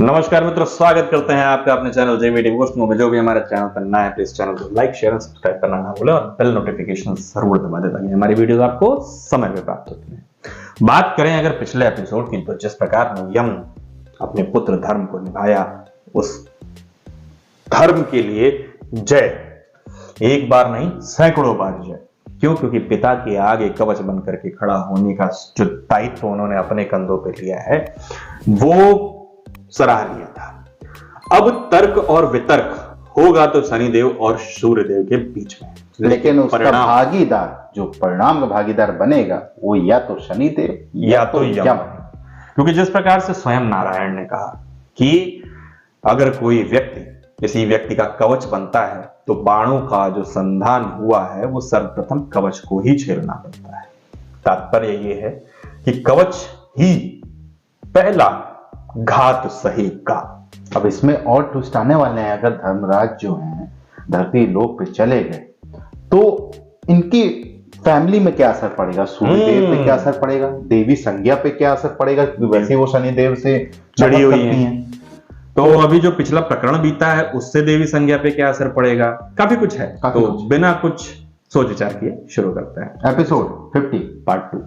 नमस्कार मित्रों, स्वागत करते हैं आपका अपने चैनल जेवीडी डिवोशनल में। जो भी हमारे चैनल पर नया है प्लीज चैनल को लाइक शेयर और सब्सक्राइब करना ना भूलें और बेल नोटिफिकेशन जरूर दबा दें ताकि हमारी वीडियोस आपको समय पे प्राप्त होती हैं। बात करें अगर पिछले एपिसोड की, तो जिस प्रकार यम अपने पुत्र धर्म को निभाया, उस धर्म के लिए जय एक बार नहीं सैकड़ों बार जय। क्यों? क्योंकि पिता के आगे कवच बन करके खड़ा होने का जो दायित्व उन्होंने अपने कंधों पे लिया है वो सराहनीय था। अब तर्क और वितर्क होगा तो शनिदेव और सूर्यदेव के बीच में, लेकिन उसका भागीदार, जो परिणाम का भागीदार बनेगा, वो या तो शनिदेव या तो यम। क्योंकि जिस प्रकार से स्वयं नारायण ने कहा कि अगर कोई व्यक्ति, किसी व्यक्ति का कवच बनता है तो बाणों का जो संधान हुआ है वो सर्वप्रथम कवच को ही छेड़ना पड़ता है। तात्पर्य ये है कि कवच ही पहला घात सहेगा। अब इसमें और ट्विस्ट आने वाले हैं। अगर धर्मराज जो हैं धरती लोक पे चले गए तो इनकी फैमिली में क्या असर पड़ेगा? सूर्यदेव पे क्या असर पड़ेगा? देवी संज्ञा पे क्या असर पड़ेगा? क्योंकि वैसे वो शनिदेव से जुड़ी हुई हैं। तो अभी जो पिछला प्रकरण बीता है उससे देवी संज्ञा पे क्या असर पड़ेगा, काफी कुछ है। तो बिना कुछ सोच विचार किए शुरू करते हैं एपिसोड 50 पार्ट 2।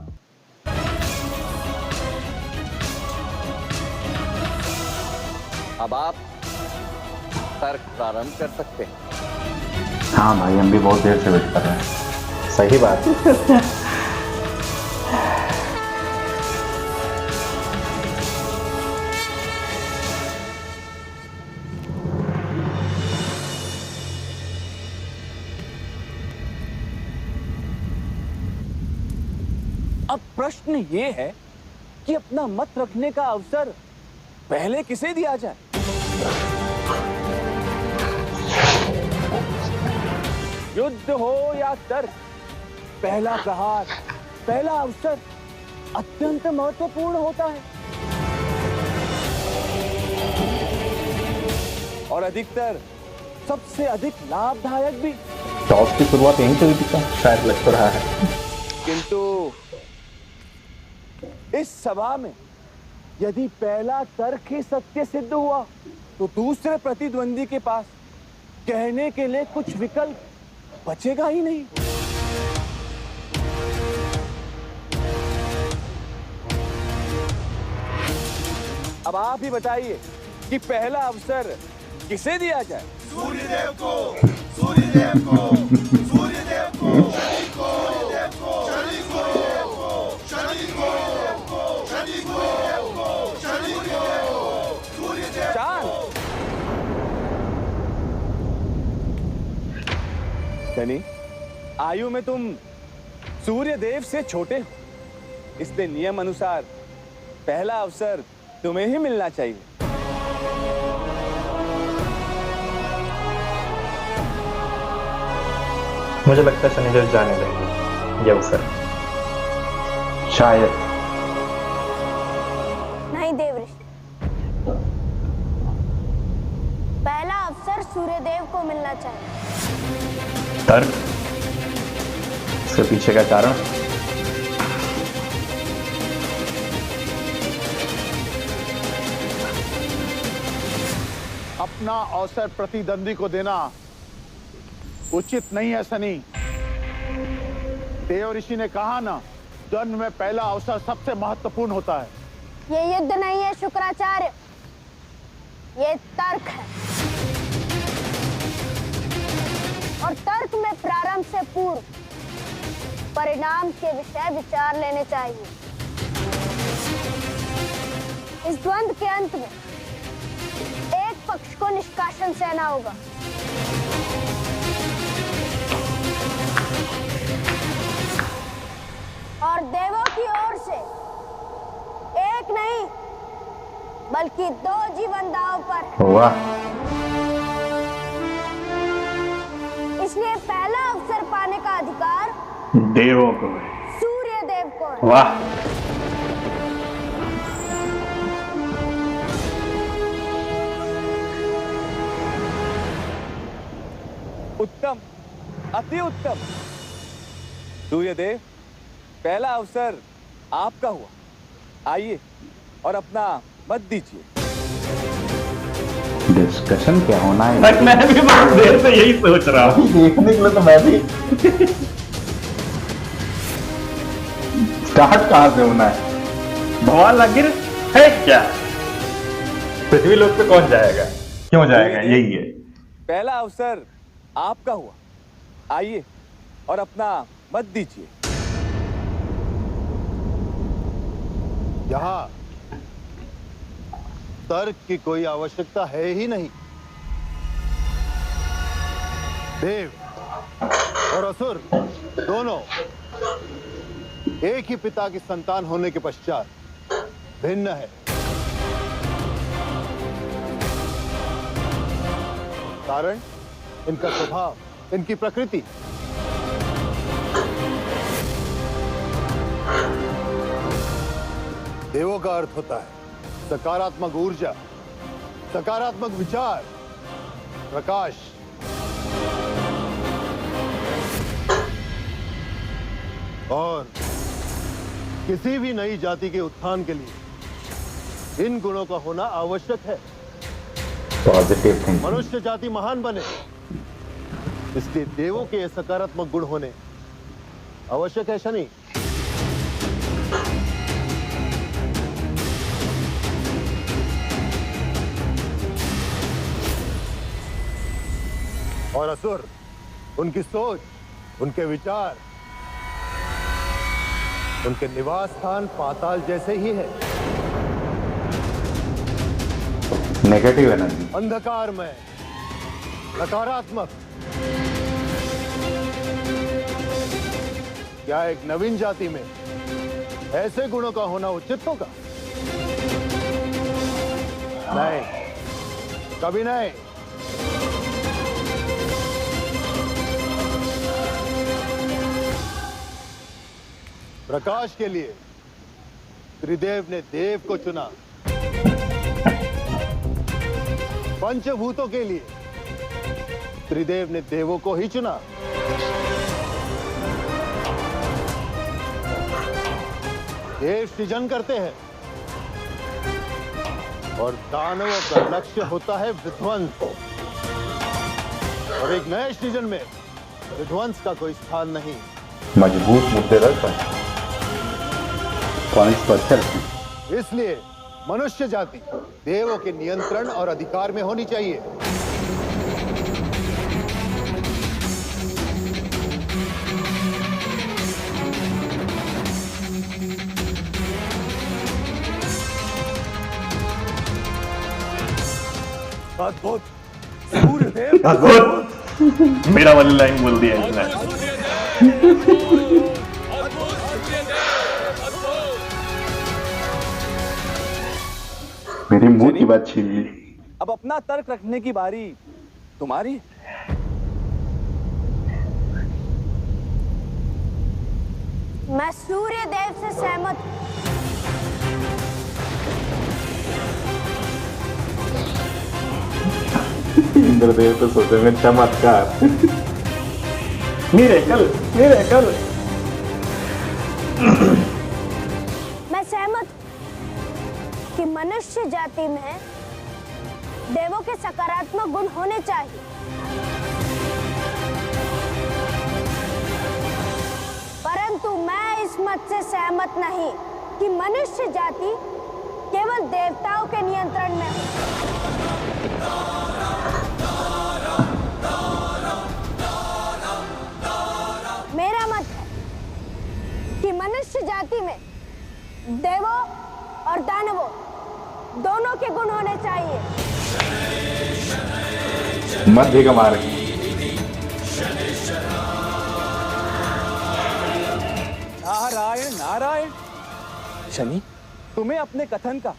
अब आप तर्क प्रारंभ कर सकते हैं। हाँ भाई, हम भी बहुत देर से वेट कर रहे हैं। सही बात अब प्रश्न ये है कि अपना मत रखने का अवसर पहले किसे दिया जाए? युद्ध हो या तर्क, पहला प्रहार, पहला अवसर अत्यंत महत्वपूर्ण होता है और अधिकतर सबसे अधिक लाभदायक भी। टॉस की शुरुआत यहीं से हुई थी, शायद लग तो रहा है। किंतु इस सभा में यदि पहला तर्क ही सत्य सिद्ध हुआ तो दूसरे प्रतिद्वंदी के पास कहने के लिए कुछ विकल्प बचेगा ही नहीं। अब आप ही बताइए कि पहला अवसर किसे दिया जाए? सूर्यदेव को, सूर्यदेव को, सूर्यदेव को, शनि को, शनि को, शनि को, शनि को, शनि को, सूर्यदेव। चांद, शनि, आयु में तुम सूर्यदेव से छोटे हो, इसलिए नियम अनुसार पहला अवसर तुम्हें ही मिलना चाहिए। मुझे लगता है शनिदेव जाने देंगे ये अवसर। शायद नहीं देवऋषि, पहला अवसर सूर्यदेव को मिलना चाहिए। तर्क, इसके पीछे का कारण? अपना अवसर प्रतिद्वंदी को देना उचित नहीं है शनि। देव ऋषि ने कहा ना, द्वंद्व में पहला अवसर सबसे महत्वपूर्ण होता है। ये युद्ध नहीं है शुक्राचार्य, ये तर्क है और तर्क में प्रारंभ से पूर्व परिणाम के विषय विचार लेने चाहिए। इस द्वंद्व के अंत में एक पक्ष को निष्कासन सहना होगा। और देवों की ओर से एक नहीं बल्कि 2 जीवन दांव पर है। वाह, इसलिए पहला अवसर पाने का अधिकार देवों को है। सूर्य देव को है। वाह, उत्तम, अति उत्तम। सूर्यदेव, पहला अवसर आपका हुआ। आइए और अपना मत दीजिए। डिस्कशन क्या होना है? भाई मैं भी बहुत देर से यही सोच रहा हूँ। देखने के लिए तो मैं भी स्टार्ट कहां से होना है? भगवान लगिर है क्या? पृथ्वी लोक पे कौन जाएगा? क्यों जाएगा? यही है। पहला अवसर आपका हुआ, आइए और अपना मत दीजिए। यहाँ तर्क की कोई आवश्यकता है ही नहीं। देव और असुर दोनों एक ही पिता की संतान होने के पश्चात भिन्न है। कारण इनका स्वभाव, इनकी प्रकृति। देवों का अर्थ होता है सकारात्मक ऊर्जा, सकारात्मक विचार, प्रकाश। और किसी भी नई जाति के उत्थान के लिए इन गुणों का होना आवश्यक है। Positive thinking. मनुष्य जाति महान बने, इसलिए देवों के ये सकारात्मक गुण होने आवश्यक है। शनि, और असुर, उनकी सोच, उनके विचार, उनके निवास स्थान पाताल जैसे ही है। Negative energy. अंधकार में नकारात्मक। क्या एक नवीन जाति में ऐसे गुणों का होना उचित होगा? नहीं, कभी नहीं। प्रकाश के लिए त्रिदेव ने देव को चुना, पंचभूतों के लिए त्रिदेव ने देवों को ही चुना। देव सृजन करते हैं और दानवों का लक्ष्य होता है विध्वंस। और एक नए सृजन में विध्वंस का कोई स्थान नहीं। मजबूत मुद्दे रखता है, पॉइंट्स पर अच्छे रखते हैं। इसलिए मनुष्य जाति देवों के नियंत्रण और अधिकार में होनी चाहिए। अद्भुत, सूर्यदेव। अद्भुत। मेरा वाली लाइन बोल दिया इसने। मेरी मुंह की बात छीन ली। अब अपना तर्क रखने की बारी तुम्हारी है। मैं सूर्य देव से सहमत हूं। इंद्रदेव तो सोचे में चमत्कार। Miracle, miracle. मैं सहमत हूं कि मनुष्य जाति में देवों के सकारात्मक गुण होने चाहिए, परंतु मैं इस मत से सहमत नहीं कि मनुष्य जाति केवल देवताओं के नियंत्रण में हो। मेरा मत है कि मनुष्य जाति में देवों और दानवों दोनों के गुण होने चाहिए। मध्य का मार्ग। नारायण नारायण। शनि, तुम्हें अपने कथन का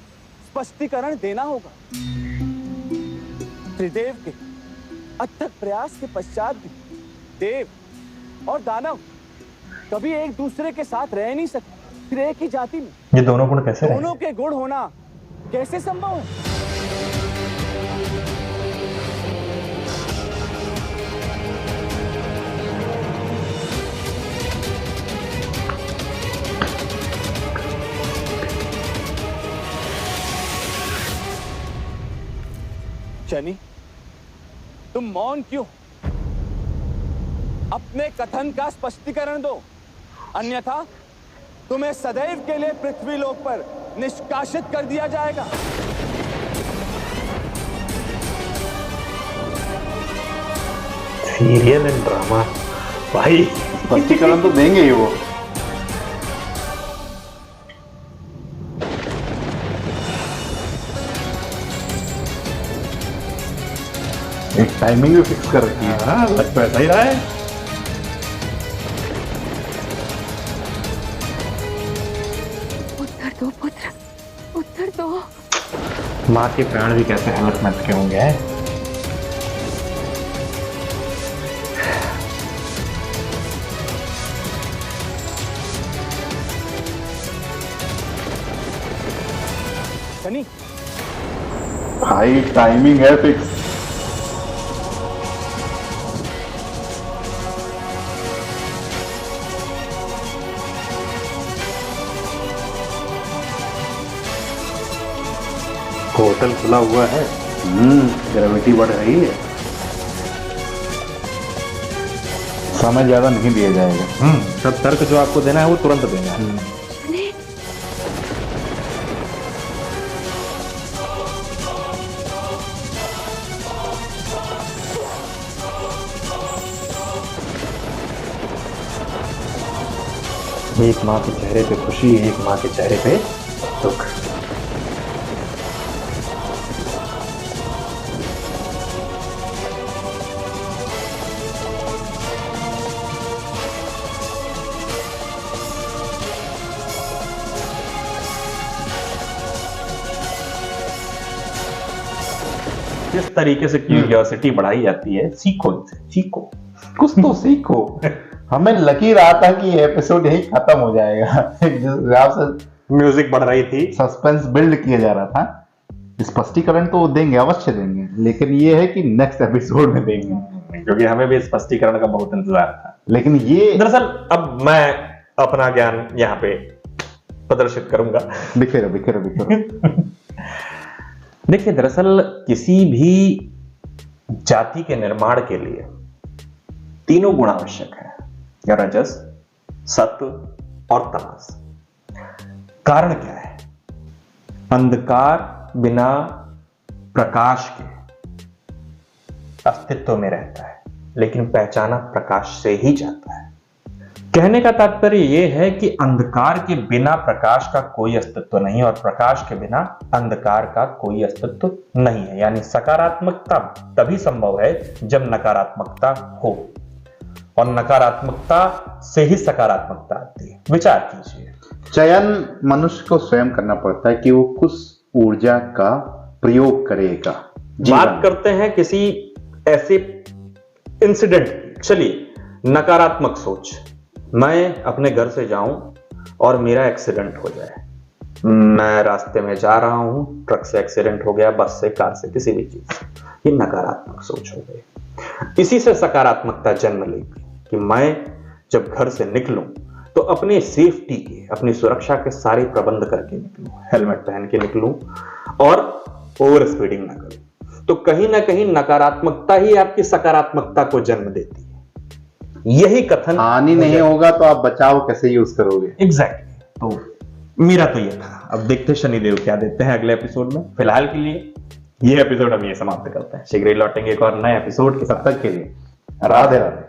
स्पष्टीकरण देना होगा। त्रिदेव के अथक प्रयास के पश्चात भी देव और दानव कभी एक दूसरे के साथ रह नहीं सकते। फिर एक ही जाति में ये दोनों गुण कैसे दोनों के गुण होना कैसे संभव है? शनि, तुम मौन क्यों? अपने कथन का स्पष्टीकरण दो, अन्यथा तुम्हें सदैव के लिए पृथ्वी लोक पर निष्कासित कर दिया जाएगा। सीरियल एंड ड्रामा भाई। स्पष्टीकरण तो देंगे ही वो। एक टाइमिंग भी फिक्स कर रखी है। हाँ, लग तो ऐसा ही रहा है। उत्तर दो पुत्र, उत्तर दो। माँ के प्राण भी कैसे हलक के होंगे। शनि, भाई टाइमिंग है फिक्स। होटल खुला हुआ है। ग्रेविटी बढ़ रही है। समय ज्यादा नहीं दिया जाएगा। सब तर्क जो आपको देना है वो तुरंत देना है। एक माँ के चेहरे पे खुशी, एक माँ के चेहरे पे दुख। किस तरीके से क्यूरियोसिटी बढ़ाई जाती है, सीखो इनसे, सीखो कुछ तो सीखो। हमें लग ही रहा था कि ये एपिसोड यही खत्म हो जाएगा। जिस हिसाब से म्यूजिक बढ़ रही थी, सस्पेंस बिल्ड किया जा रहा था। स्पष्टीकरण तो देंगे, अवश्य देंगे, लेकिन ये है कि नेक्स्ट एपिसोड में देंगे, क्योंकि हमें भी स्पष्टीकरण का बहुत इंतजार था। लेकिन ये दरअसल अब मैं अपना ज्ञान यहाँ पे प्रदर्शित करूंगा। बिखेरो बिखेरो बिखेरो। देखिए, दरअसल किसी भी जाति के निर्माण के लिए तीनों गुण आवश्यक है, रजस, सत्व और तमस। कारण क्या है? अंधकार बिना प्रकाश के अस्तित्व में रहता है, लेकिन पहचाना प्रकाश से ही जाता है। कहने का तात्पर्य यह है कि अंधकार के बिना प्रकाश का कोई अस्तित्व नहीं और प्रकाश के बिना अंधकार का कोई अस्तित्व नहीं है। यानी सकारात्मकता तभी संभव है जब नकारात्मकता हो, और नकारात्मकता से ही सकारात्मकता आती है। विचार कीजिए। चयन मनुष्य को स्वयं करना पड़ता है कि वो कुछ ऊर्जा का प्रयोग करेगा। बात करते हैं किसी ऐसे इंसिडेंट की। चलिए, नकारात्मक सोच, मैं अपने घर से जाऊं और मेरा एक्सीडेंट हो जाए। मैं रास्ते में जा रहा हूं, ट्रक से एक्सीडेंट हो गया, बस से, कार से, किसी भी चीज से। ये नकारात्मक सोच हो गई। इसी से सकारात्मकता जन्म लेगी कि मैं जब घर से निकलूं तो अपनी सेफ्टी के, अपनी सुरक्षा के सारे प्रबंध करके निकलूं, हेलमेट पहन के निकलूं और ओवर स्पीडिंग ना करूं। तो कहीं ना कहीं नकारात्मकता ही आपकी सकारात्मकता को जन्म देती है। यही कथन हानि नहीं होगा तो आप बचाव कैसे यूज करोगे? एग्जैक्टली। तो मेरा तो ये था। अब देखते हैं शनिदेव क्या देते हैं अगले एपिसोड में। फिलहाल के लिए ये एपिसोड हम ये समाप्त करते हैं। शीघ्र ही लौटेंगे एक और नए एपिसोड के साथ। तब तक के लिए राधे राधे।